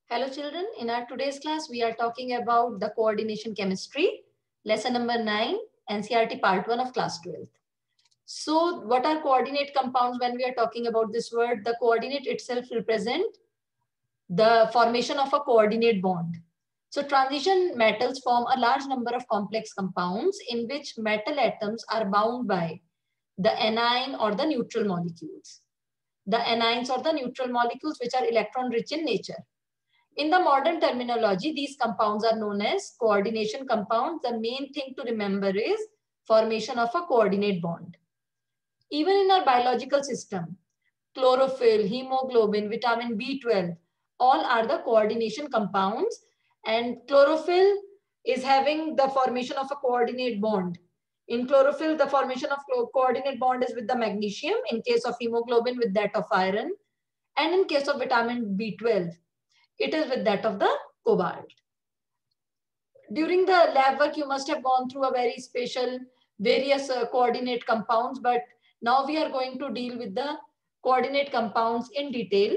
Hello children, in our today's class we are talking about the coordination chemistry, lesson number 9, NCERT part 1 of class 12th. So what are coordinate compounds? When we are talking about this word, the coordinate itself represent the formation of a coordinate bond. So transition metals form a large number of complex compounds in which metal atoms are bound by the anion or the neutral molecules. The anions or the neutral molecules which are electron rich in nature. In the modern terminology, these compounds are known as coordination compounds. The main thing to remember is formation of a coordinate bond. Even in our biological system, chlorophyll, hemoglobin, vitamin B12, all are the coordination compounds, and chlorophyll is having the formation of a coordinate bond. In chlorophyll, the formation of coordinate bond is with the magnesium, in case of hemoglobin with that of iron, and in case of vitamin B12, it is with that of the cobalt. During the lab work, you must have gone through a very special various coordinate compounds, but now we are going to deal with the coordinate compounds in detail.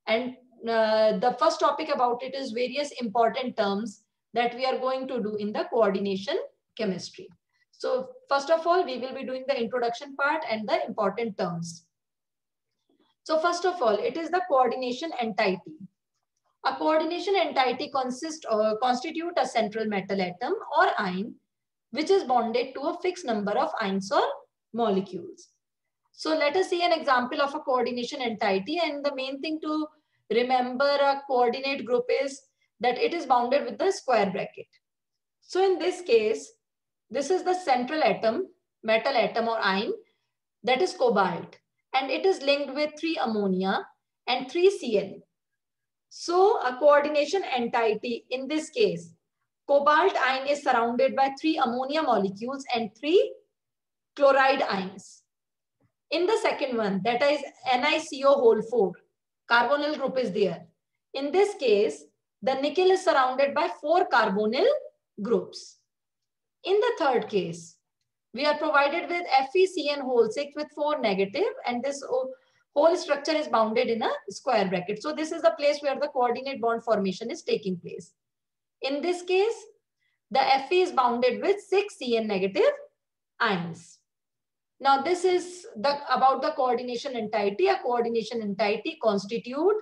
And the first topic about it is various important terms that we are going to do in the coordination chemistry. So first of all, we will be doing the introduction part and the important terms. So first of all, it is the coordination entity. A coordination entity constitute a central metal atom or ion which is bonded to a fixed number of ions or molecules. So let us see an example of a coordination entity, and the main thing to remember a coordinate group is that it is bounded with the square bracket. So in this case, this is the central atom, metal atom or ion, that is cobalt, and it is linked with 3 ammonia and 3 Cl. So a coordination entity, in this case, cobalt ion is surrounded by 3 ammonia molecules and 3 chloride ions. In the second one, that is NiCO whole 4, carbonyl group is there. In this case, the nickel is surrounded by 4 carbonyl groups. In the third case, we are provided with FeCN whole 6 with 4 negative, and this whole structure is bounded in a square bracket. So this is the place where the coordinate bond formation is taking place. In this case, the Fe is bounded with 6 Cn negative ions. Now this is about the coordination entity. A coordination entity constitute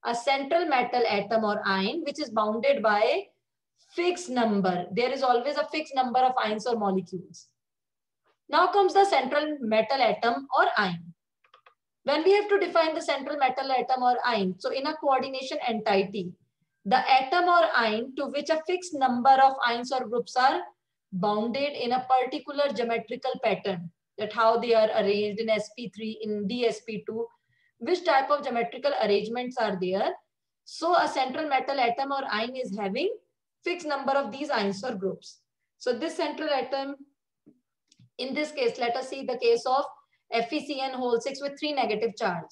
a central metal atom or ion which is bounded by fixed number. There is always a fixed number of ions or molecules. Now comes the central metal atom or ion. When we have to define the central metal atom or ion, so in a coordination entity, the atom or ion to which a fixed number of ions or groups are bounded in a particular geometrical pattern, that how they are arranged in sp3, in dsp2, which type of geometrical arrangements are there. So a central metal atom or ion is having fixed number of these ions or groups. So this central atom, in this case, let us see the case of FeCN whole 6 with 3 negative charge.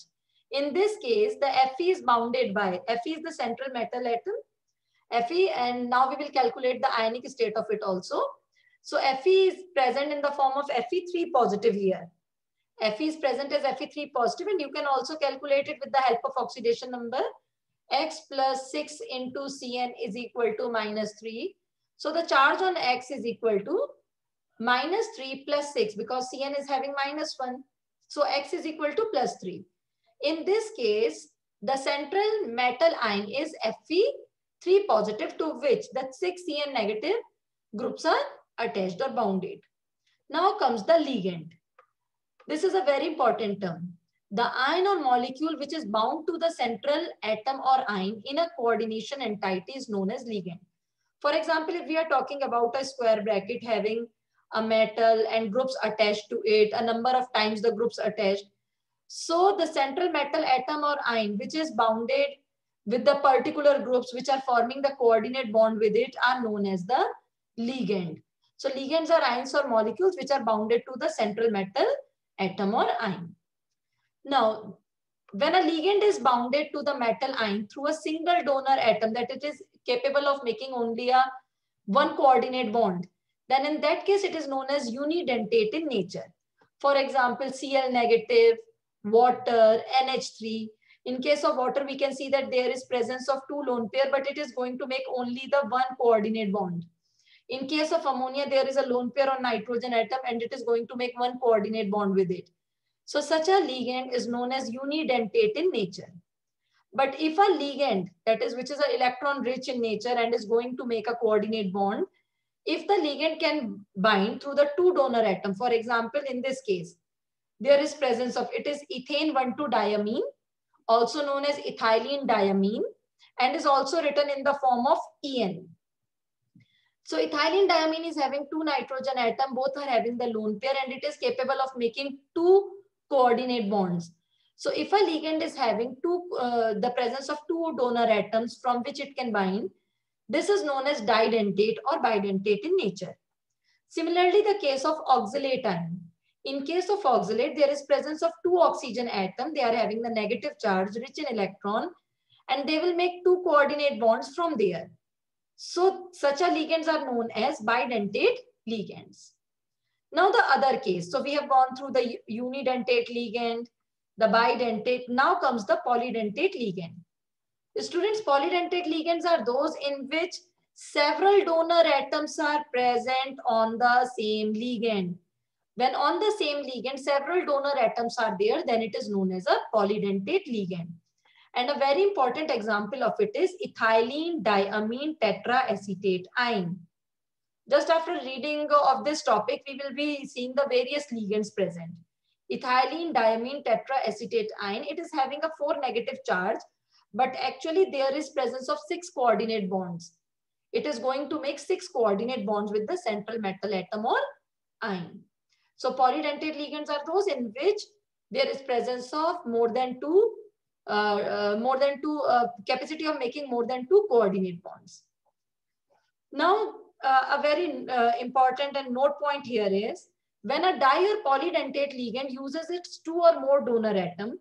In this case, the Fe is bounded by, Fe is the central metal atom, Fe, and now we will calculate the ionic state of it also. So Fe is present in the form of Fe3 positive here. Fe is present as Fe3 positive, and you can also calculate it with the help of oxidation number. X plus 6 into Cn is equal to minus 3. So the charge on X is equal to minus 3 plus 6, because Cn is having minus 1. So X is equal to plus 3. In this case, the central metal ion is Fe3 positive, to which the 6 Cn negative groups are attached or bounded. Now comes the ligand. This is a very important term. The ion or molecule which is bound to the central atom or ion in a coordination entity is known as ligand. For example, if we are talking about a square bracket having a metal and groups attached to it, a number of times the groups attached. So the central metal atom or ion which is bounded with the particular groups which are forming the coordinate bond with it are known as the ligand. So ligands are ions or molecules which are bounded to the central metal atom or ion. Now, when a ligand is bounded to the metal ion through a single donor atom, that it is capable of making only a one coordinate bond, then in that case it is known as unidentate in nature. For example, Cl negative, water, NH3. In case of water, we can see that there is presence of 2 lone pair, but it is going to make only the 1 coordinate bond. In case of ammonia, there is a lone pair on nitrogen atom and it is going to make 1 coordinate bond with it. So such a ligand is known as unidentate in nature. But if a ligand, that is which is an electron rich in nature and is going to make a coordinate bond, if the ligand can bind through the 2 donor atom, for example, in this case, there is presence of, it is ethane 1,2-diamine, also known as ethylene diamine, and is also written in the form of En. So ethylene diamine is having 2 nitrogen atom, both are having the lone pair, and it is capable of making 2 coordinate bonds. So if a ligand is having the presence of 2 donor atoms from which it can bind, this is known as didentate or bidentate in nature. Similarly, the case of oxalate ion. In case of oxalate, there is presence of 2 oxygen atoms. They are having the negative charge rich in electron, and they will make 2 coordinate bonds from there. So such a ligands are known as bidentate ligands. Now the other case. So we have gone through the unidentate ligand, the bidentate. Now comes the polydentate ligand. Students, polydentate ligands are those in which several donor atoms are present on the same ligand. When on the same ligand, several donor atoms are there, then it is known as a polydentate ligand. And a very important example of it is ethylene diamine tetraacetate ion. Just after reading of this topic, we will be seeing the various ligands present. Ethylene diamine tetraacetate ion, it is having a 4 negative charge, but actually there is presence of 6 coordinate bonds. It is going to make 6 coordinate bonds with the central metal atom or ion. So polydentate ligands are those in which there is presence of more than two capacity of making more than 2 coordinate bonds. Now, a very important and note point here is when a di or polydentate ligand uses its 2 or more donor atom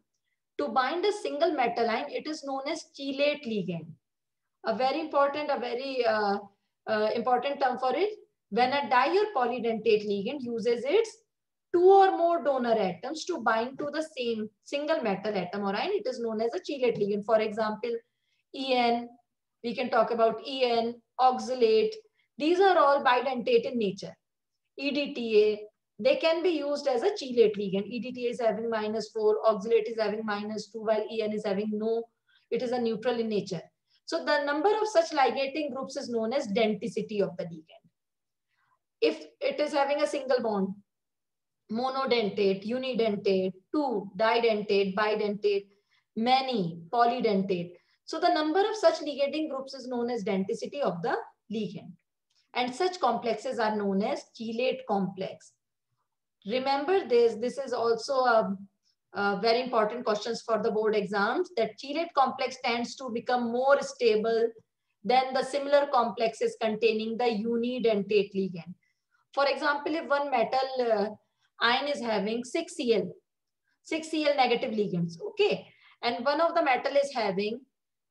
to bind a single metal ion, it is known as chelate ligand. A very important, important term for it. When a di or polydentate ligand uses its 2 or more donor atoms to bind to the same single metal atom or ion, it is known as a chelate ligand. For example, En, we can talk about En, oxalate. These are all bidentate in nature. EDTA, they can be used as a chelate ligand. EDTA is having -4, oxalate is having -2, while En is having no. It is a neutral in nature. So the number of such ligating groups is known as denticity of the ligand. If it is having a single bond, monodentate, unidentate, 2, didentate, bidentate, many, polydentate. So the number of such ligating groups is known as denticity of the ligand. And such complexes are known as chelate complex. Remember this is also a very important questions for the board exams, that chelate complex tends to become more stable than the similar complexes containing the unidentate ligand. For example, if one metal ion is having 6Cl negative ligands, okay, and one of the metal is having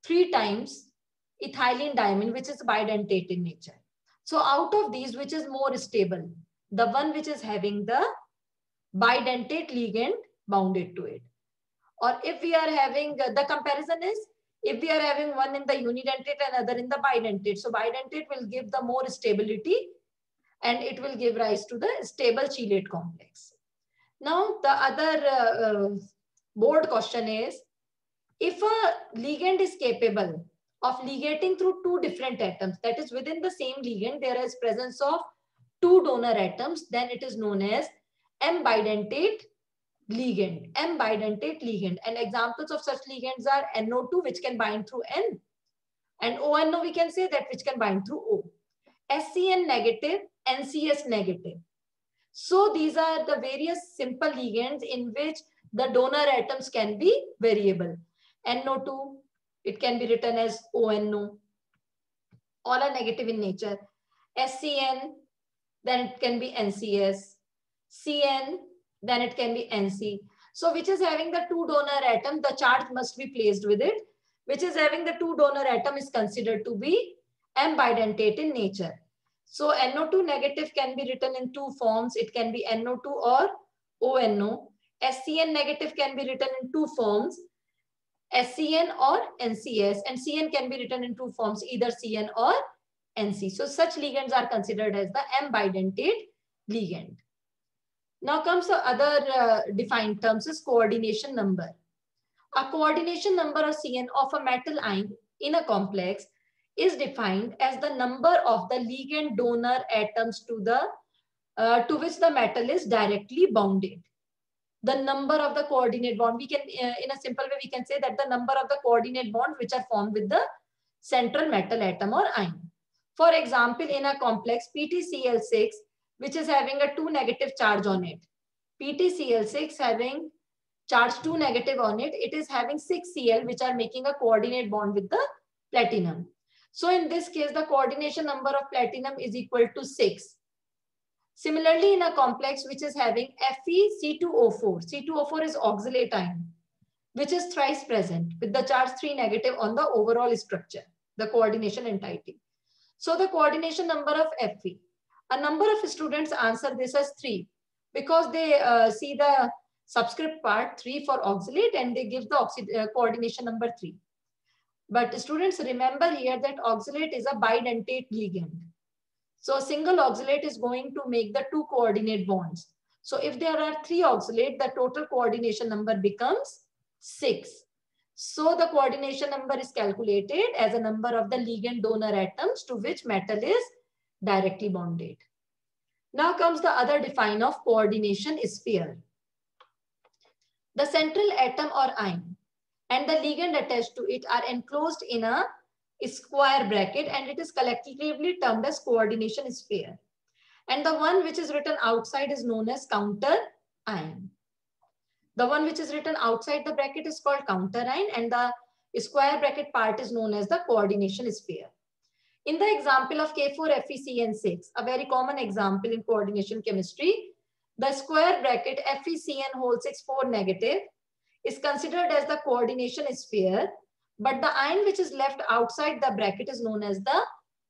3 times ethylene diamine, which is bidentate in nature. So out of these, which is more stable? The one which is having the bidentate ligand bounded to it. Or if we are having, the comparison is, if we are having one in the unidentate and other in the bidentate, so bidentate will give the more stability and it will give rise to the stable chelate complex. Now the other board question is, if a ligand is capable of ligating through 2 different atoms, that is within the same ligand there is presence of 2 donor atoms, then it is known as M-bidentate ligand. M-bidentate ligand. And examples of such ligands are NO2, which can bind through N, and ONO, we can say that, which can bind through O. SCN negative, NCS negative. So these are the various simple ligands in which the donor atoms can be variable. NO2, it can be written as ONO. All are negative in nature. SCN, then it can be NCS. CN, then it can be NC. So which is having the 2 donor atom, the charge must be placed with it. Which is having the 2 donor atom is considered to be M-bidentate in nature. So NO2 negative can be written in 2 forms. It can be NO2 or ONO. SCN negative can be written in 2 forms. SCN or NCS, and CN can be written in two forms, either CN or NC. So such ligands are considered as the M bidentate ligand. Now comes the other defined terms is coordination number. A coordination number or CN of a metal ion in a complex is defined as the number of the ligand donor atoms to which the metal is directly bounded. The number of the coordinate bond, we can in a simple way we can say that the number of the coordinate bonds which are formed with the central metal atom or ion. For example, in a complex PtCl6 which is having a 2 negative charge on it, PtCl6 having charge 2 negative on it, it is having 6 Cl which are making a coordinate bond with the platinum. So in this case, the coordination number of platinum is equal to 6. Similarly, in a complex which is having FeC2O4, C2O4 is oxalate ion, which is thrice present with the charge 3 negative on the overall structure, the coordination entity. So the coordination number of Fe, a number of students answer this as 3 because they see the subscript part 3 for oxalate and they give the coordination number 3. But students, remember here that oxalate is a bidentate ligand. So a single oxalate is going to make the 2 coordinate bonds. So if there are 3 oxalate, the total coordination number becomes 6. So the coordination number is calculated as a number of the ligand donor atoms to which metal is directly bonded. Now comes the other define of coordination sphere. The central atom or ion and the ligand attached to it are enclosed in a square bracket and it is collectively termed as coordination sphere. And the one which is written outside is known as counter ion. The one which is written outside the bracket is called counter ion and the square bracket part is known as the coordination sphere. In the example of K4FeCN6, a very common example in coordination chemistry, the square bracket FeCN6 4 negative is considered as the coordination sphere, but the ion which is left outside the bracket is known as the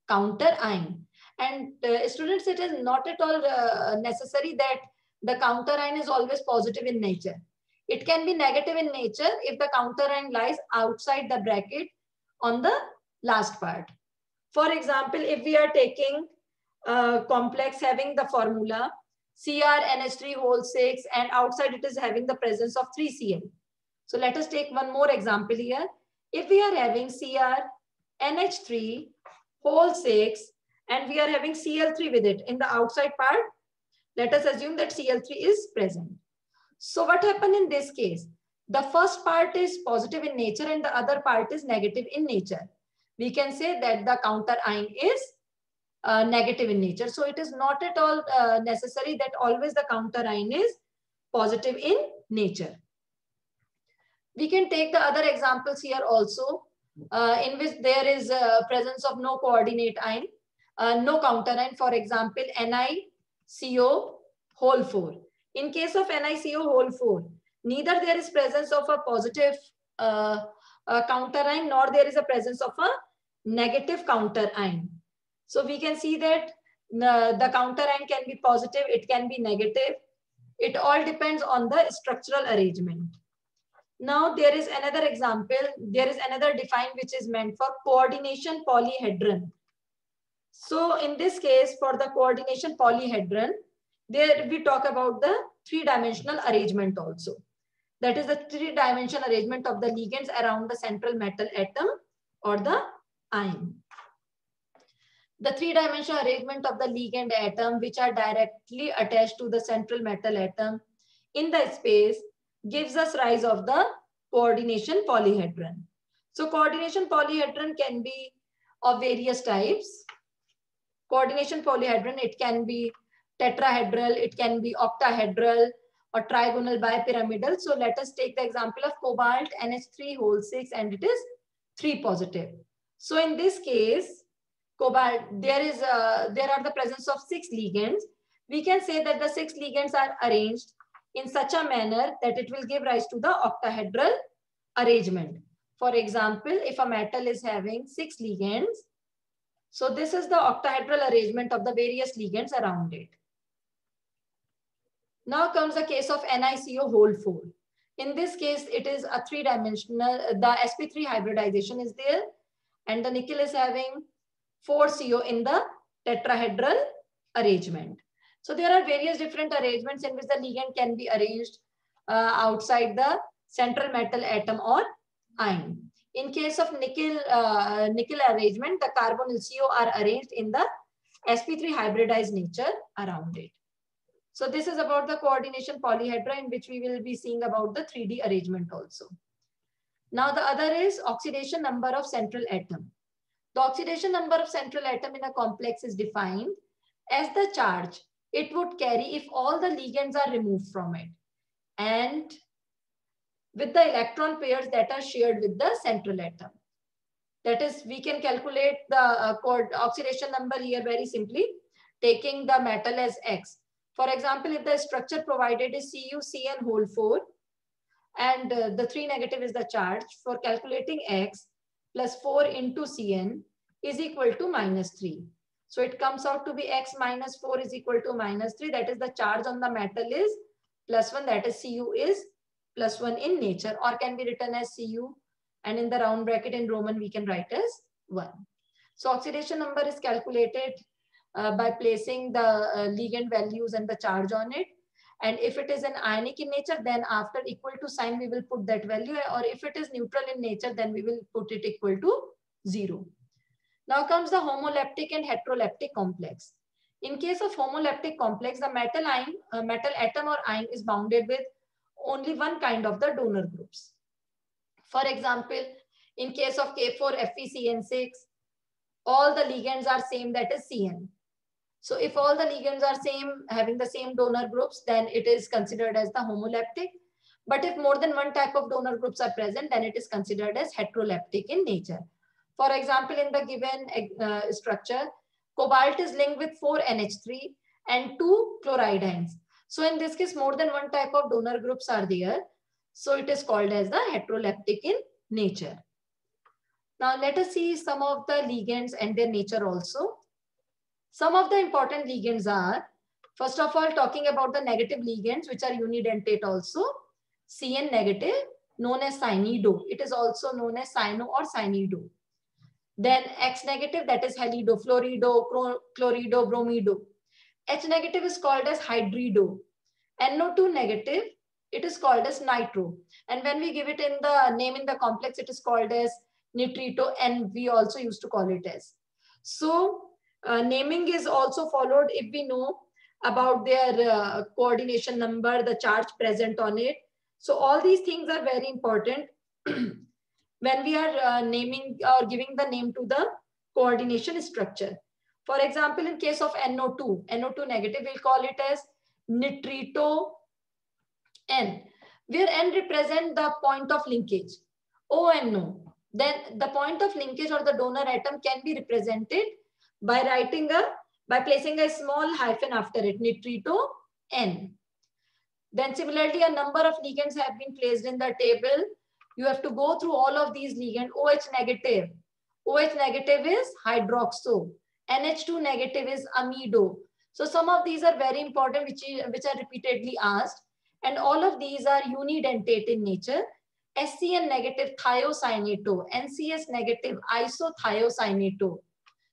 counter ion. And students, it is not at all necessary that the counter ion is always positive in nature. It can be negative in nature if the counter ion lies outside the bracket on the last part. For example, if we are taking a complex having the formula CrNH3 6 and outside it is having the presence of 3Cl. So let us take one more example here. If we are having CrNH3 6 and we are having Cl3 with it in the outside part, let us assume that Cl3 is present. So what happened in this case? The first part is positive in nature and the other part is negative in nature. We can say that the counter ion is negative in nature. So it is not at all necessary that always the counter ion is positive in nature. We can take the other examples here also in which there is a presence of no coordinate ion, no counter ion. For example, NiCO4. In case of NiCO4, neither there is presence of a positive counter ion nor there is a presence of a negative counter ion. So we can see that the counter ion can be positive, it can be negative. It all depends on the structural arrangement. Now there is another example, there is another define which is meant for coordination polyhedron. So in this case, for the coordination polyhedron, there we talk about the 3-dimensional arrangement also. That is the 3-dimensional arrangement of the ligands around the central metal atom or the ion. The 3-dimensional arrangement of the ligand atom which are directly attached to the central metal atom in the space gives us rise of the coordination polyhedron. So coordination polyhedron can be of various types. Coordination polyhedron, it can be tetrahedral, it can be octahedral or trigonal bipyramidal. So let us take the example of cobalt NH3 6 and it is 3 positive. So in this case, cobalt, there are the presence of 6 ligands. We can say that the 6 ligands are arranged in such a manner that it will give rise to the octahedral arrangement. For example, if a metal is having 6 ligands, so this is the octahedral arrangement of the various ligands around it. Now comes the case of NiCO4. In this case, it is a three-dimensional, the sp3 hybridization is there, and the nickel is having 4 CO in the tetrahedral arrangement. So there are various different arrangements in which the ligand can be arranged outside the central metal atom or ion. In case of nickel arrangement, the carbonyl CO are arranged in the sp3 hybridized nature around it. So this is about the coordination polyhedra, in which we will be seeing about the 3D arrangement also. Now the other is oxidation number of central atom. The oxidation number of central atom in a complex is defined as the charge it would carry if all the ligands are removed from it, and with the electron pairs that are shared with the central atom. That is, we can calculate the oxidation number here very simply, taking the metal as X. For example, if the structure provided is CuCN whole 4 and the 3 negative is the charge, for calculating X plus 4 into Cn is equal to -3. So it comes out to be X minus 4 is equal to -3. That is, the charge on the metal is +1. That is, Cu is +1 in nature, or can be written as Cu, and in the round bracket in Roman we can write as 1. So oxidation number is calculated by placing the ligand values and the charge on it. And if it is an ionic in nature, then after equal to sign, we will put that value. Or if it is neutral in nature, then we will put it equal to 0. Now comes the homoleptic and heteroleptic complex. In case of homoleptic complex, the metal atom or ion is bounded with only one kind of the donor groups. For example, in case of K4FeCN6, all the ligands are same, that is Cn. So if all the ligands are same, having the same donor groups, then it is considered as the homoleptic. But if more than one type of donor groups are present, then it is considered as heteroleptic in nature. For example, in the given structure, cobalt is linked with 4 NH3 and 2 chloride ions. So in this case, more than one type of donor groups are there. So it is called as the heteroleptic in nature. Now let us see some of the ligands and their nature also. Some of the important ligands are, first of all, talking about the negative ligands, which are unidentate also. Cn negative, known as cyanido. It is also known as cyano or cyanido. Then X negative, that is halido, fluorido, chlorido, bromido. H negative is called as hydrido. NO2 negative, it is called as nitro. And when we give it in the name in the complex, it is called as nitrito, and we also used to call it as. So naming is also followed if we know about their coordination number, the charge present on it. So all these things are very important when we are naming or giving the name to the coordination structure. For example, in case of NO2 negative, we'll call it as nitrito N, where N represent the point of linkage, O and No. Then the point of linkage or the donor atom can be represented by placing a small hyphen after it, nitrito N. Then similarly, a number of ligands have been placed in the table. You have to go through all of these ligands. OH negative. OH negative is hydroxo. NH2 negative is amido. So some of these are very important, which are repeatedly asked. And all of these are unidentate in nature. SCN negative thiocyanato. NCS negative isothiocyanato.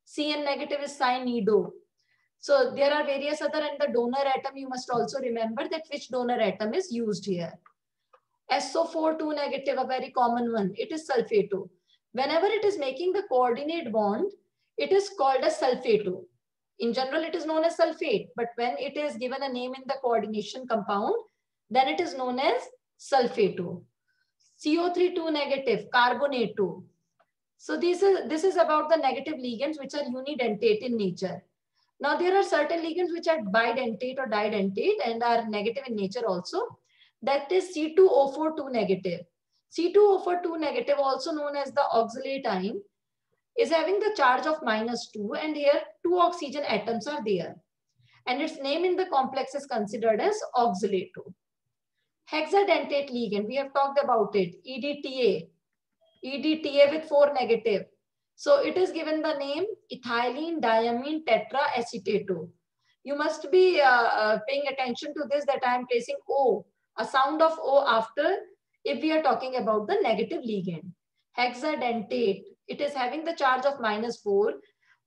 Cn negative is cyanido. So there are various other, and the donor atom, you must also remember that which donor atom is used here. SO4 2 negative, a very common one, it is sulfato. Whenever it is making the coordinate bond, it is called as sulfato. In general, it is known as sulfate, but when it is given a name in the coordination compound, then it is known as sulfato. CO3 2 negative, carbonato. So this is about the negative ligands which are unidentate in nature. Now there are certain ligands which are bidentate or didentate and are negative in nature also. That is C2O4 2 negative. C2O4 2 negative, also known as the oxalate ion, is having the charge of -2, and here 2 oxygen atoms are there. And its name in the complex is considered as oxalato. Hexadentate ligand, we have talked about it, EDTA. EDTA with 4 negative. So it is given the name ethylene diamine tetraacetato. You must be paying attention to this, that I am placing O, a sound of O after if we are talking about the negative ligand. Hexadentate, it is having the charge of -4,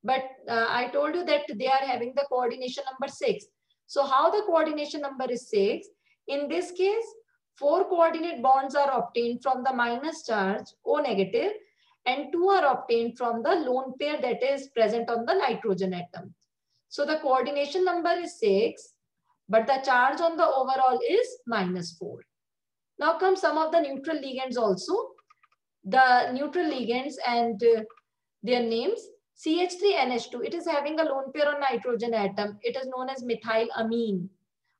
but I told you that they are having the coordination number 6. So how the coordination number is 6? In this case, 4 coordinate bonds are obtained from the minus charge O negative, and 2 are obtained from the lone pair that is present on the nitrogen atom. So the coordination number is 6, but the charge on the overall is -4. Now come some of the neutral ligands also. The neutral ligands and their names. CH3NH2, it is having a lone pair on nitrogen atom. It is known as methylamine.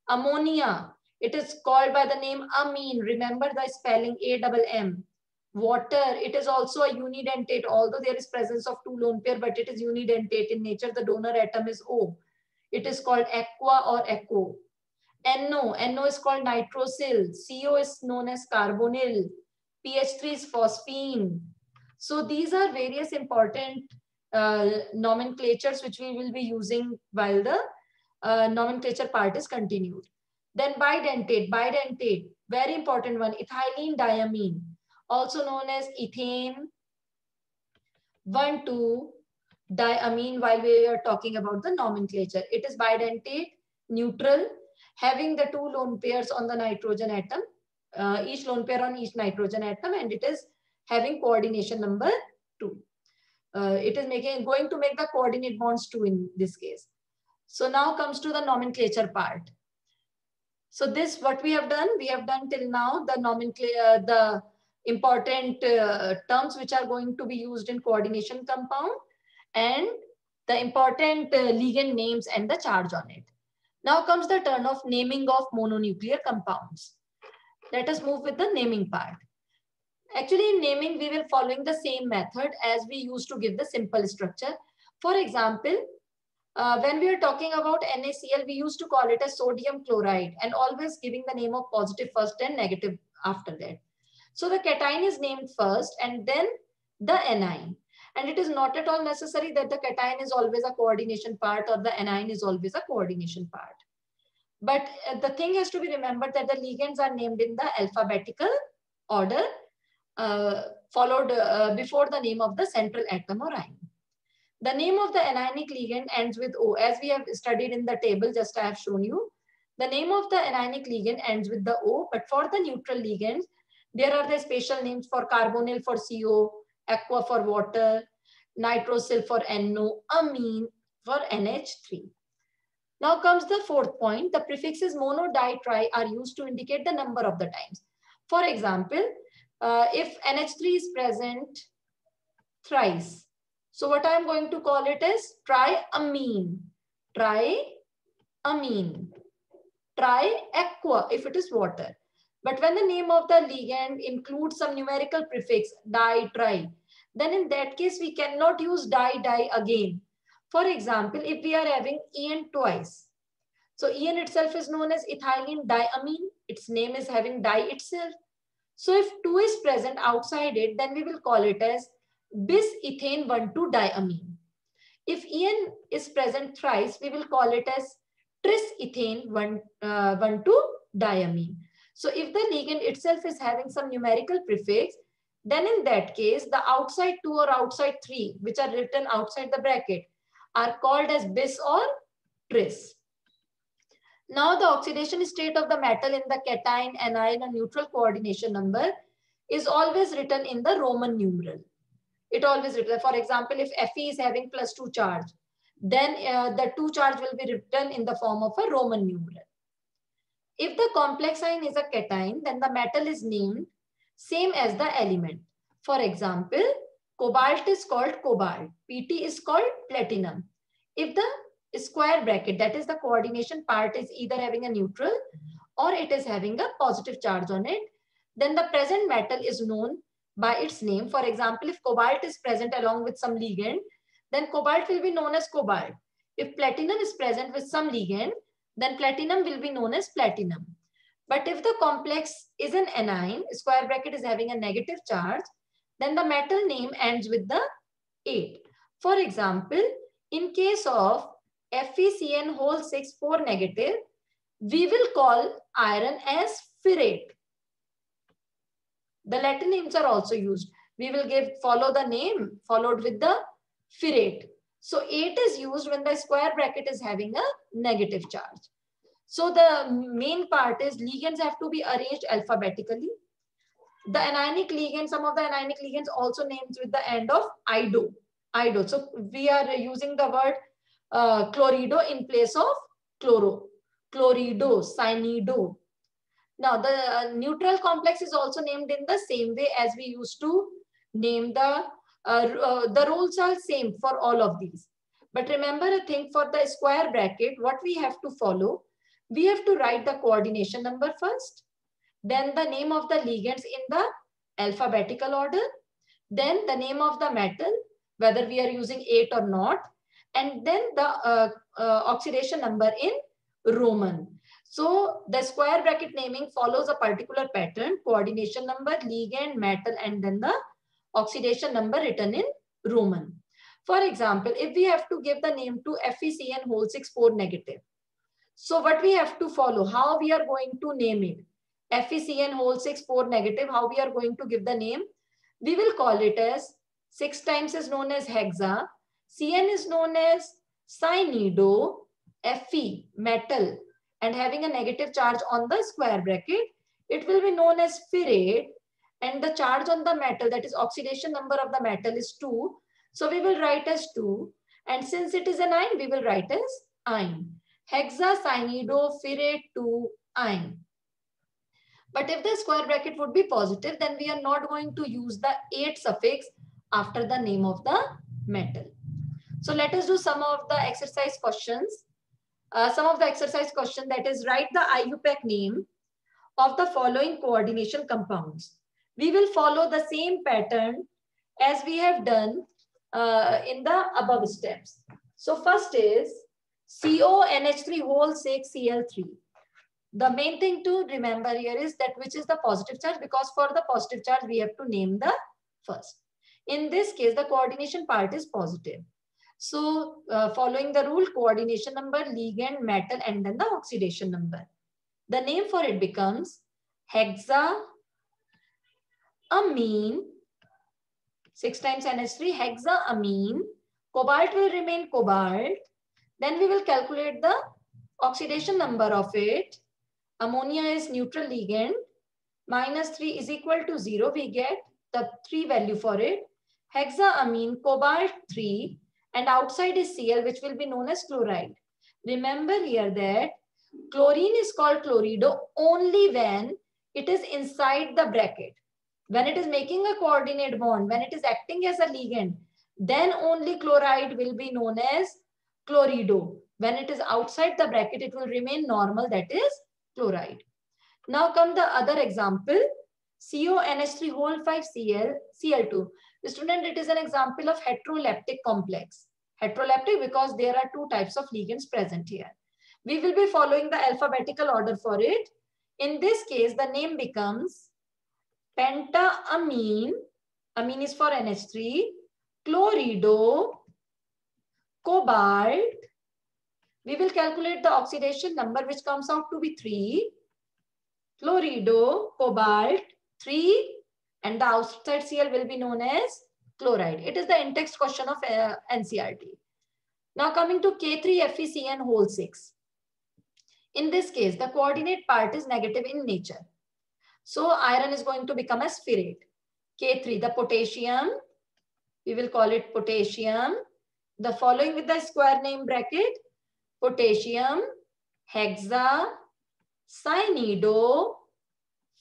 Ammonia, it is called by the name amine. Remember the spelling AMM. Water, it is also a unidentate, although there is presence of 2 lone pair, but it is unidentate in nature. The donor atom is O. It is called aqua or echo. NO is called nitrosyl. CO is known as carbonyl. PH3 is phosphine. So these are various important nomenclatures which we will be using while the nomenclature part is continued. Then bidentate, very important one, ethylene diamine, also known as ethane 1,2-diamine while we are talking about the nomenclature. It is bidentate, neutral, having the 2 lone pairs on the nitrogen atom, each lone pair on each nitrogen atom, and it is having coordination number 2. It is going to make the coordinate bonds 2 in this case. So now comes to the nomenclature part. So this, what we have done till now, the nomenclature, the important terms which are going to be used in coordination compound, and the important ligand names and the charge on it. Now comes the turn of naming of mononuclear compounds. Let us move with the naming part. Actually, in naming, we will following the same method as we used to give the simple structure. For example, when we are talking about NaCl, we used to call it as sodium chloride and always giving the name of positive first and negative after that. So the cation is named first and then the anion. And it is not at all necessary that the cation is always a coordination part or the anion is always a coordination part. But the thing has to be remembered that the ligands are named in the alphabetical order, followed before the name of the central atom or ion. The name of the anionic ligand ends with O. As we have studied in the table, just I have shown you. The name of the anionic ligand ends with the O, but for the neutral ligands, there are the special names for carbonyl for CO, aqua for water, nitrosyl for NO, amine for NH3. Now comes the 4th point. The prefixes mono, di, tri are used to indicate the number of the times. For example, if NH3 is present thrice, so what I am going to call it is triamine, triaqua if it is water. But when the name of the ligand includes some numerical prefix, di, tri, then in that case we cannot use di again. For example, if we are having en twice, so en itself is known as ethylene diamine, its name is having di itself. So if 2 is present outside it, then we will call it as bis-ethane 1,2-diamine. If en is present thrice, we will call it as tris-ethane 1,2-diamine. So if the ligand itself is having some numerical prefix, then in that case, the outside 2 or outside 3, which are written outside the bracket, are called as bis or tris. Now the oxidation state of the metal in the cation, anion, and neutral coordination number is always written in the Roman numeral. It always written. For example, if Fe is having +2 charge, then the 2 charge will be written in the form of a Roman numeral. If the complex ion is a cation, then the metal is named same as the element. For example, cobalt is called cobalt. Pt is called platinum. If the square bracket, that is the coordination part, is either having a neutral or it is having a positive charge on it, then the present metal is known by its name. For example, if cobalt is present along with some ligand, then cobalt will be known as cobalt. If platinum is present with some ligand, then platinum will be known as platinum. But if the complex is an anion, square bracket is having a negative charge, then the metal name ends with the 8. For example, in case of FeCN6 4 negative, we will call iron as ferrate. The Latin names are also used. We will follow the name followed with the ferrate. So 8 is used when the square bracket is having a negative charge. So the main part is ligands have to be arranged alphabetically. The anionic ligand, some of the anionic ligands also named with the end of ido. Ido. So we are using the word chlorido in place of chloro. Chlorido, cyanido. Now the neutral complex is also named in the same way as we used to name the rules are same for all of these. But remember a thing, for the square bracket, what we have to follow, we have to write the coordination number first, then the name of the ligands in the alphabetical order, then the name of the metal, whether we are using 8 or not, and then the oxidation number in Roman. So the square bracket naming follows a particular pattern: coordination number, ligand, metal, and then the oxidation number written in Roman. For example, if we have to give the name to FeCN6 negative, so what we have to follow, how we are going to name it? FeCN6 negative, how we are going to give the name? We will call it as 6 times is known as hexa, Cn is known as cyanido, Fe metal, and having a negative charge on the square bracket, it will be known as ferrate, and the charge on the metal, that is oxidation number of the metal, is 2. So we will write as 2, and since it is an ion, we will write as ion. Hexacyanidoferrate 2 ion. But if the square bracket would be positive, then we are not going to use the 8 suffix after the name of the metal. So let us do some of the exercise questions. Some of the exercise question, that is, write the IUPAC name of the following coordination compounds. We will follow the same pattern as we have done in the above steps. So first is CONH3(6)Cl3. The main thing to remember here is that which is the positive charge, because for the positive charge we have to name the first. In this case, the coordination part is positive. So following the rule, coordination number, ligand, metal, and then the oxidation number. The name for it becomes hexaamine, 6 times NH3, hexaamine. Cobalt will remain cobalt. Then we will calculate the oxidation number of it. Ammonia is neutral ligand. -3 is equal to 0. We get the 3 value for it. Hexaamine, cobalt 3, and outside is Cl, which will be known as chloride. Remember here that chlorine is called chlorido only when it is inside the bracket. When it is making a coordinate bond, when it is acting as a ligand, then only chloride will be known as chlorido. When it is outside the bracket, it will remain normal, that is chloride. Now come the other example, CONH3(5)Cl, Cl2. Student, it is an example of heteroleptic complex. Heteroleptic because there are 2 types of ligands present here. We will be following the alphabetical order for it. In this case, the name becomes pentaamine, amine is for NH3, chlorido, cobalt. We will calculate the oxidation number, which comes out to be 3. Chlorido, cobalt, 3, and the outside Cl will be known as chloride. It is the in-text question of NCERT. Now coming to K3FeCN6. In this case, the coordinate part is negative in nature. So iron is going to become as ferrate. K3, the potassium, we will call it potassium. The following with the square name bracket, potassium, hexa, cyanido,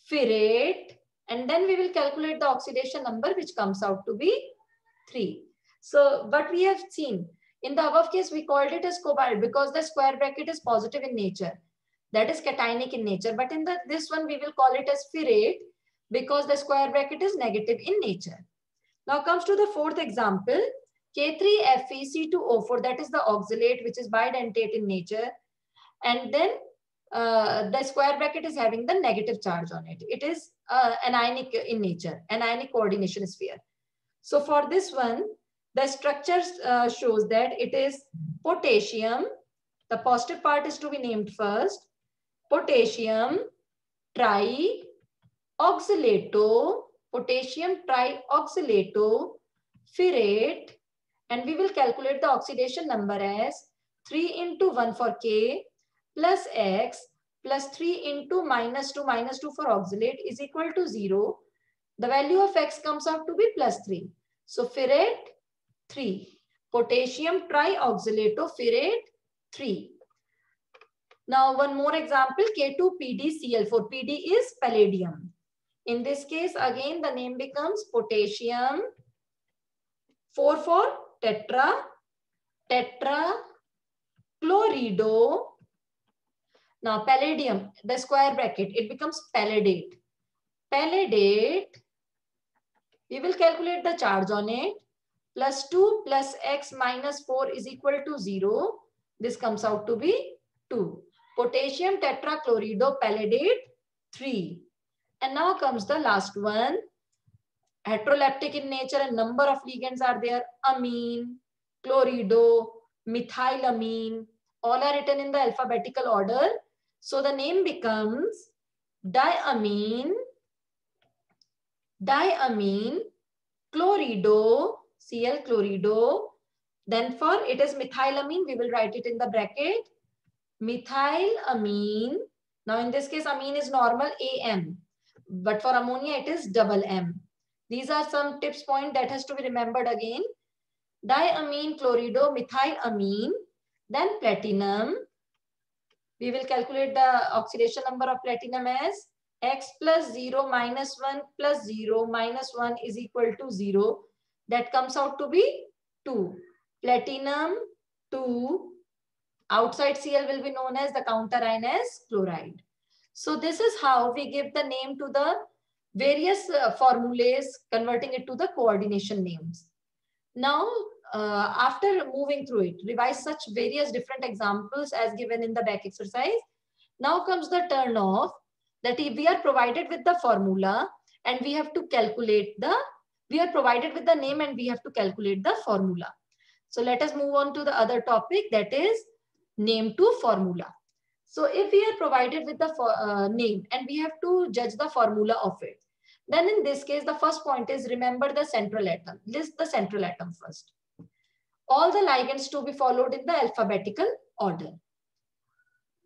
ferrate, and then we will calculate the oxidation number, which comes out to be 3. So what we have seen, in the above case, we called it as cobalt because the square bracket is positive in nature. That is cationic in nature. But in this one, we will call it as ferrate because the square bracket is negative in nature. Now comes to the 4th example, K3FeC2O4, that is the oxalate, which is bidentate in nature. And then the square bracket is having the negative charge on it. It is anionic in nature, anionic coordination sphere. So for this one, the structure shows that it is potassium. The positive part is to be named first. Potassium trioxalato potassium trioxalato-ferrate, and we will calculate the oxidation number as 3 into 1 for K plus X plus 3 into minus 2 for oxalate is equal to 0. The value of X comes out to be plus 3. So ferrate 3, potassium trioxalato-ferrate 3. Now one more example, K2PdCl4. PD is palladium. In this case, again, the name becomes potassium 4 for tetrachlorido. Now palladium, the square bracket, it becomes palladate. Palladate, we will calculate the charge on it. Plus 2 plus X minus 4 is equal to 0. This comes out to be 2. Potassium tetrachlorido palladate 3. And now comes the last one. Heteroleptic in nature and number of ligands are there. Amine, chlorido, methylamine. All are written in the alphabetical order. So the name becomes diamine, chlorido, Cl chlorido. Then for it is methylamine, we will write it in the bracket. Methylamine. Now in this case, amine is normal Am. But for ammonia, it is double M. These are some tips point that has to be remembered again. Diamine, chlorido, methylamine, then platinum. We will calculate the oxidation number of platinum as X plus 0 minus 1 plus 0 minus 1 is equal to 0. That comes out to be 2. Platinum 2. Outside Cl will be known as the counter ion as chloride. So this is how we give the name to the various formulas, converting it to the coordination names. Now, after moving through it, revise such various different examples as given in the back exercise. Now comes the turn of that if we are provided with the formula and we have to calculate we are provided with the name and we have to calculate the formula. So let us move on to the other topic, that is name to formula. So if we are provided with the name and we have to judge the formula of it, then in this case, the first point is remember the central atom. List the central atom first. All the ligands to be followed in the alphabetical order.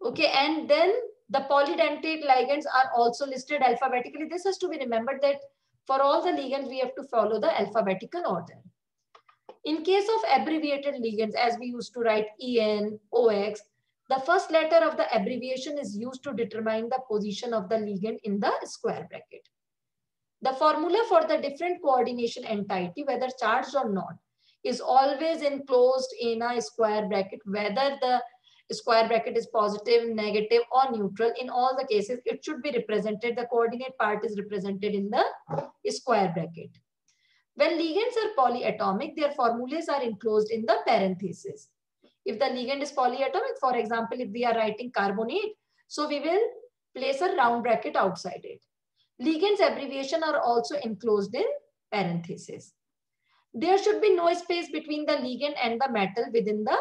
Okay, and then the polydentate ligands are also listed alphabetically. This has to be remembered that for all the ligands, we have to follow the alphabetical order. In case of abbreviated ligands, as we used to write En, OX, the first letter of the abbreviation is used to determine the position of the ligand in the square bracket. The formula for the different coordination entity, whether charged or not, is always enclosed in a square bracket, whether the square bracket is positive, negative, or neutral. In all the cases, it should be represented. The coordinate part is represented in the square bracket. When ligands are polyatomic, their formulas are enclosed in the parentheses. If the ligand is polyatomic, for example, if we are writing carbonate, so we will place a round bracket outside it. Ligands abbreviation are also enclosed in parentheses. There should be no space between the ligand and the metal within the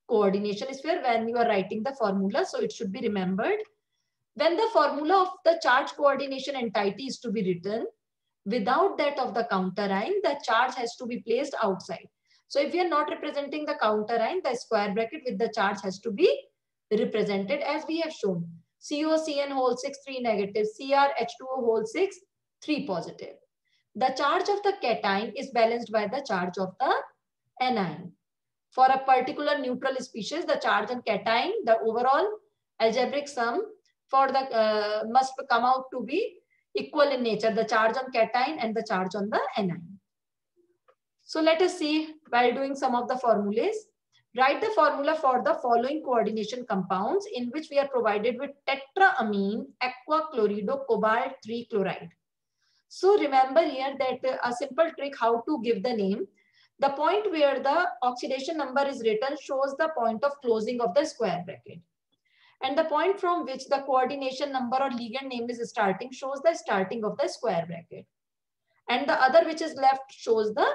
coordination sphere when you are writing the formula, so it should be remembered. When the formula of the charge coordination entity is to be written, without that of the counter ion, the charge has to be placed outside. So if we are not representing the counter ion, the square bracket with the charge has to be represented as we have shown. COCN whole 6, 3 negative, CrH2O whole 6, 3 positive. The charge of the cation is balanced by the charge of the anion. For a particular neutral species, the charge on cation, the overall algebraic sum for the must come out to be equal in nature, the charge on cation and the charge on the anion. So let us see while doing some of the formulas. Write the formula for the following coordination compounds in which we are provided with tetraamine, aqua chlorido, cobalt 3 chloride. So remember here that a simple trick how to give the name. The point where the oxidation number is written shows the point of closing of the square bracket. And the point from which the coordination number or ligand name is starting shows the starting of the square bracket. And the other which is left shows the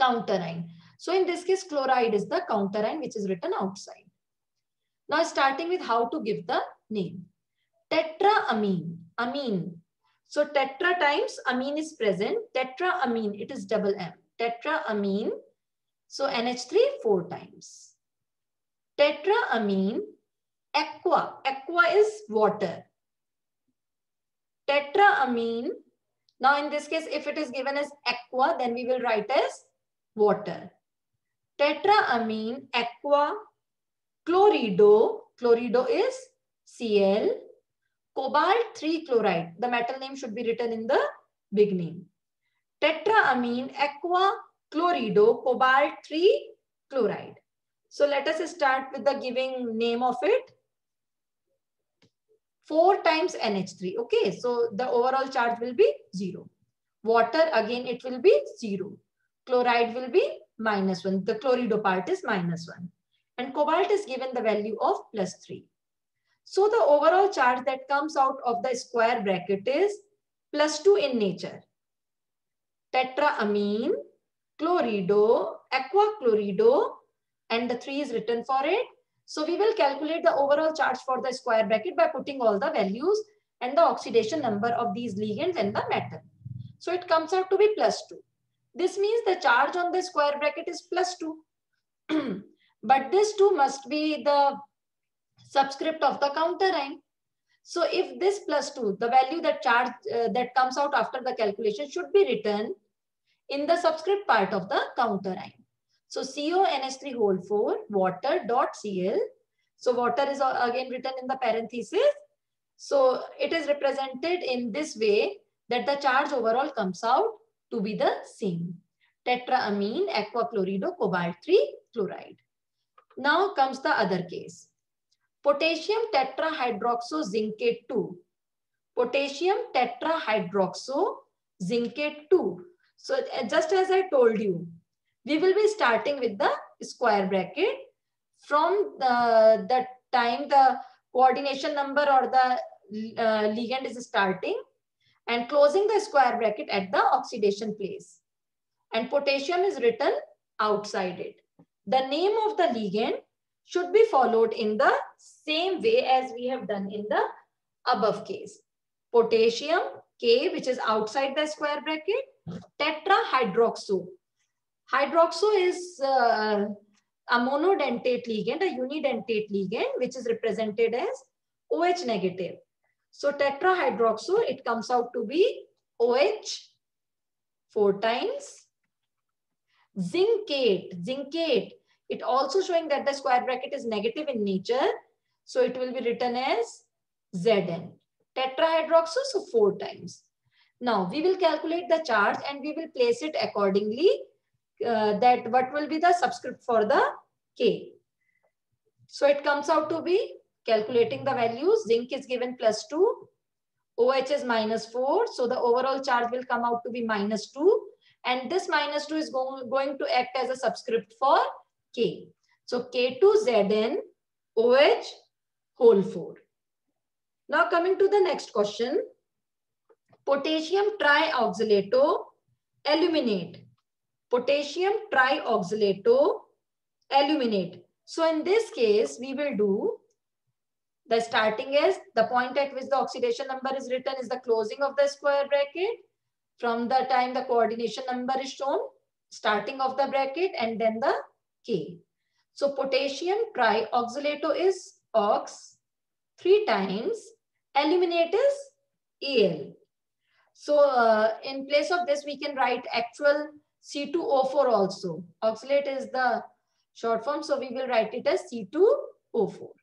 counter ion. So in this case, chloride is the counter ion which is written outside. Now starting with how to give the name. Tetraamine, amine. So tetra times amine is present. Tetraamine, it is double M. Tetraamine. So NH3 4 times. Tetraamine. Aqua. Aqua is water. Tetraamine. Now in this case, if it is given as aqua, then we will write as water. Tetraamine, aqua, chlorido. Chlorido is Cl. Cobalt 3 chloride. The metal name should be written in the beginning. Tetraamine, aqua, chlorido, cobalt 3 chloride. So let us start with the giving name of it. 4 times NH3. Okay, so the overall charge will be 0. Water, again, it will be 0. Chloride will be -1. The chlorido part is -1. And cobalt is given the value of +3. So the overall charge that comes out of the square bracket is +2 in nature. Tetraamine, chlorido, aqua chlorido, and the 3 is written for it. So we will calculate the overall charge for the square bracket by putting all the values and the oxidation number of these ligands and the metal. So it comes out to be +2. This means the charge on the square bracket is +2. But this 2 must be the subscript of the counter ion. So if this +2, the value that charge that comes out after the calculation should be written in the subscript part of the counter ion. So CONH3 whole 4 water dot Cl. So water is again written in the parenthesis. So it is represented in this way that the charge overall comes out to be the same. Tetraamine, aqua chlorido, cobalt 3 chloride. Now comes the other case. Potassium tetrahydroxozincate 2. Potassium tetrahydroxozincate 2. So just as I told you, we will be starting with the square bracket from the time the coordination number or the ligand is starting and closing the square bracket at the oxidation place. And potassium is written outside it. The name of the ligand should be followed in the same way as we have done in the above case. Potassium, K, which is outside the square bracket, tetrahydroxo. Hydroxo is a monodentate ligand, a unidentate ligand, which is represented as OH negative. So tetrahydroxo, it comes out to be OH 4 times. Zincate, zincate, it also showing that the square bracket is negative in nature. So it will be written as Zn. Tetrahydroxo, so 4 times. Now we will calculate the charge and we will place it accordingly. That what will be the subscript for the K. So it comes out to be calculating the values. Zinc is given +2. OH is -4. So the overall charge will come out to be -2. And this -2 is going to act as a subscript for K. So K2Zn OH whole 4. Now coming to the next question. Potassium trioxalato aluminate. Potassium trioxalato aluminate. So in this case, we will do the starting is the point at which the oxidation number is written is the closing of the square bracket. From the time the coordination number is shown, starting of the bracket and then the K. So potassium trioxalato is ox 3 times, aluminate is Al. So in place of this, we can write actual C2O4 also. Oxalate is the short form, so we will write it as C2O4.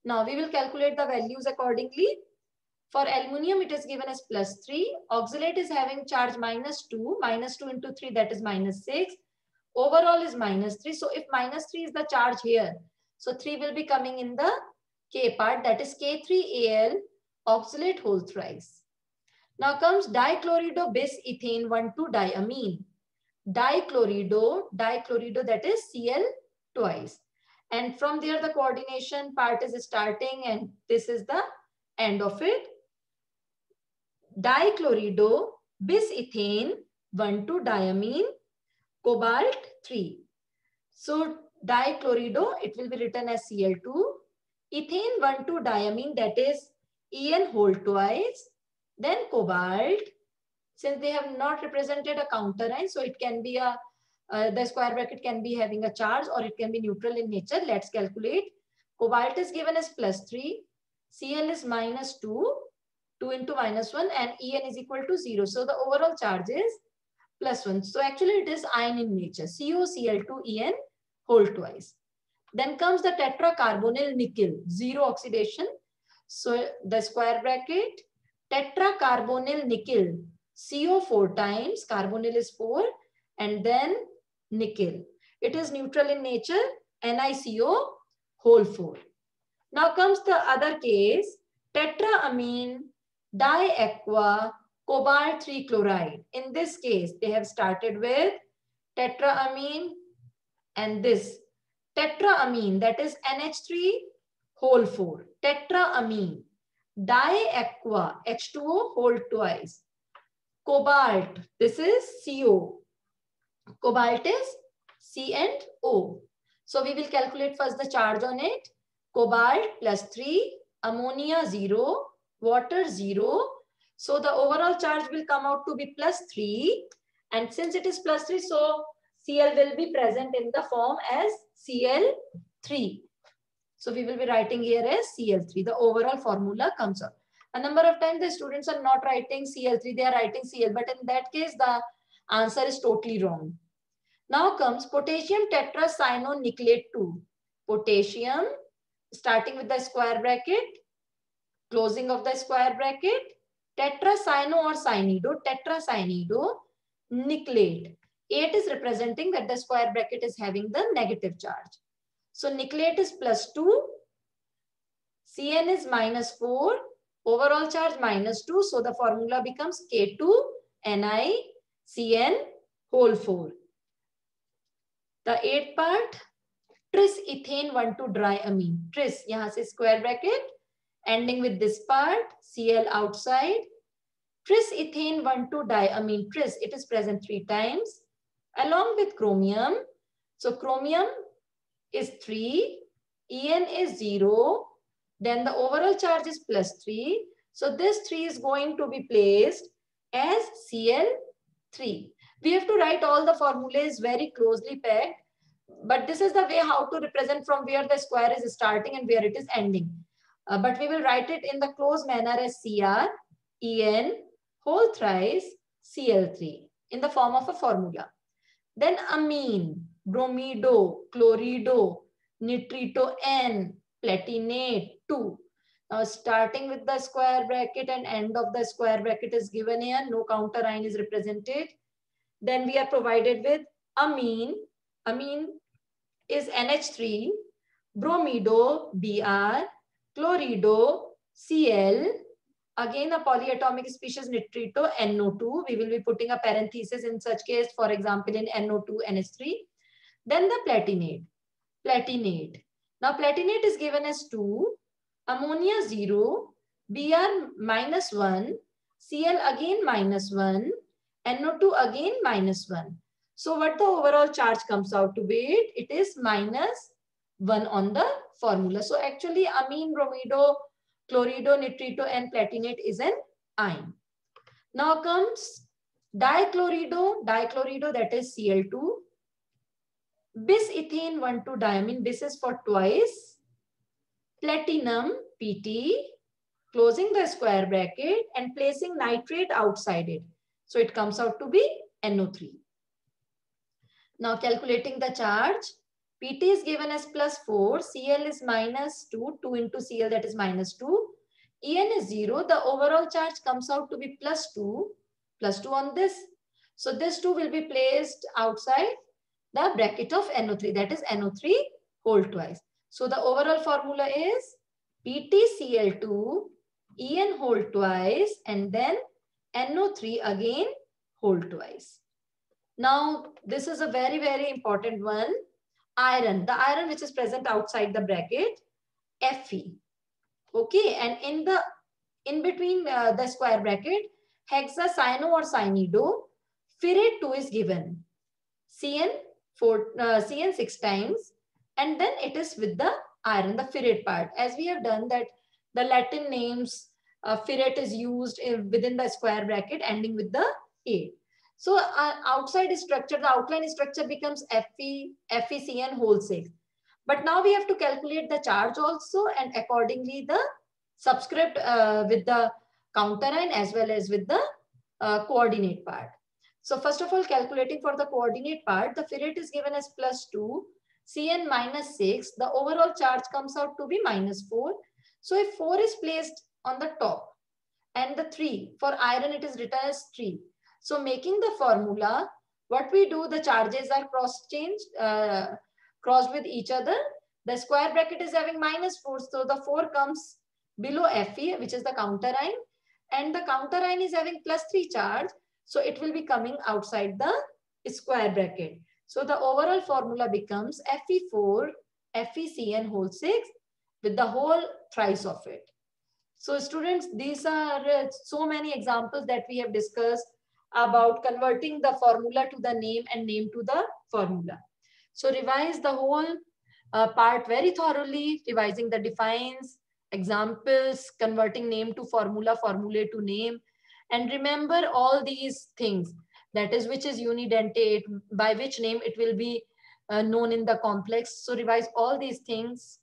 Now we will calculate the values accordingly. For aluminium, it is given as +3. Oxalate is having charge -2. -2 into 3, that is -6. Overall is -3. So if -3 is the charge here, so 3 will be coming in the K part, that is K3Al oxalate whole thrice. Now comes dichlorido bis ethane 1,2-diamine. Dichlorido, that is Cl twice. And from there, the coordination part is starting and this is the end of it. Dichlorido bis ethane 1,2-diamine cobalt 3. So dichlorido, it will be written as Cl2. Ethane 1,2-diamine, that is En whole twice. Then cobalt, since they have not represented a counter ion, so it can be a, the square bracket can be having a charge or it can be neutral in nature. Let's calculate. Cobalt is given as +3, Cl is -2, 2 into -1, and En is equal to 0. So the overall charge is +1. So actually it is ion in nature, CoCl2En whole twice. Then comes the tetracarbonyl nickel, 0 oxidation. So the square bracket, tetracarbonyl nickel, CO 4 times, carbonyl is 4, and then nickel. It is neutral in nature, NiCO whole 4. Now comes the other case, tetraamine diaqua cobalt 3 chloride. In this case, they have started with tetraamine and this tetraamine, that is NH3 whole 4. Tetraamine diaqua H2O whole twice. Cobalt, this is CO. Cobalt is C and O. So we will calculate first the charge on it. Cobalt +3, ammonia 0, water 0. So the overall charge will come out to be +3. And since it is +3, so Cl will be present in the form as Cl3. So we will be writing here as Cl3. The overall formula comes out. A number of times the students are not writing Cl3, they are writing Cl. But in that case, the answer is totally wrong. Now comes potassium tetracyanoniculate 2. Potassium, starting with the square bracket, closing of the square bracket, tetracyano or cyanido, tetracyanido, nickelate. 8 is representing that the square bracket is having the negative charge. So nickelate is +2, Cn is -4, overall charge -2. So the formula becomes K2NiCN whole 4. The 8th part, tris ethane 1,2-diamine. Tris, यहाँ से square bracket, ending with this part, Cl outside. Tris ethane 1,2-diamine. Tris, it is present 3 times, along with chromium. So chromium is 3, En is 0, then the overall charge is +3. So this 3 is going to be placed as Cl3. We have to write all the formulas very closely packed, but this is the way how to represent from where the square is starting and where it is ending. But we will write it in the close manner as Cr, En, whole thrice, Cl3 in the form of a formula. Then amine, bromido, chlorido, nitrito N, platinate 2. Now starting with the square bracket and end of the square bracket is given here. No counter ion is represented. Then we are provided with amine. Amine is NH3, bromido Br, chlorido Cl. Again, a polyatomic species nitrito NO2. We will be putting a parenthesis in such case, for example, in NO2 NH3. Then the platinate. Platinate. Now platinate is given as 2, ammonia 0, Br -1, Cl again -1, NO2 again -1. So what the overall charge comes out to be? It is -1 on the formula. So actually amine, bromido, chlorido, nitrito, and platinate is an ion. Now comes dichlorido. Dichlorido, that is Cl2. Bis ethane 1,2-diamine. Bis is for twice. Platinum, Pt. Closing the square bracket and placing nitrate outside it. So it comes out to be NO3. Now calculating the charge. Pt is given as +4, Cl is -2, 2 into Cl, that is -2. En is 0. The overall charge comes out to be +2 on this. So this 2 will be placed outside the bracket of NO3, that is NO3 whole twice. So the overall formula is PtCl2, En whole twice, and then NO3 again whole twice. Now this is a very, very important one. Iron, the iron which is present outside the bracket, Fe. Okay, and in between the square bracket, hexacyano or cyanido, ferrate 2 is given. Cn 6 times, and then it is with the iron, the ferrate part. As we have done that, the Latin names ferret is used within the square bracket ending with the 8. So outside structure, the outline structure becomes FeCN whole 6. But now we have to calculate the charge also, and accordingly the subscript with the counterign as well as with the coordinate part. So first of all, calculating for the coordinate part, the ferret is given as +2, Cn -6. The overall charge comes out to be -4. So if 4 is placed on the top and the 3, for iron it is written as 3. So making the formula, what we do, the charges are crossed with each other. The square bracket is having -4, so the 4 comes below Fe, which is the counterign, and the counterign is having +3 charge, so it will be coming outside the square bracket. So the overall formula becomes Fe4 FeCN whole 6 with the whole thrice of it. So students, these are so many examples that we have discussed about converting the formula to the name and name to the formula. So revise the whole part very thoroughly, revising the defines, examples, converting name to formula, formula to name. And remember all these things, that is which is unidentate, by which name it will be known in the complex. So revise all these things.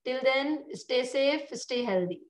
Till then, stay safe, stay healthy.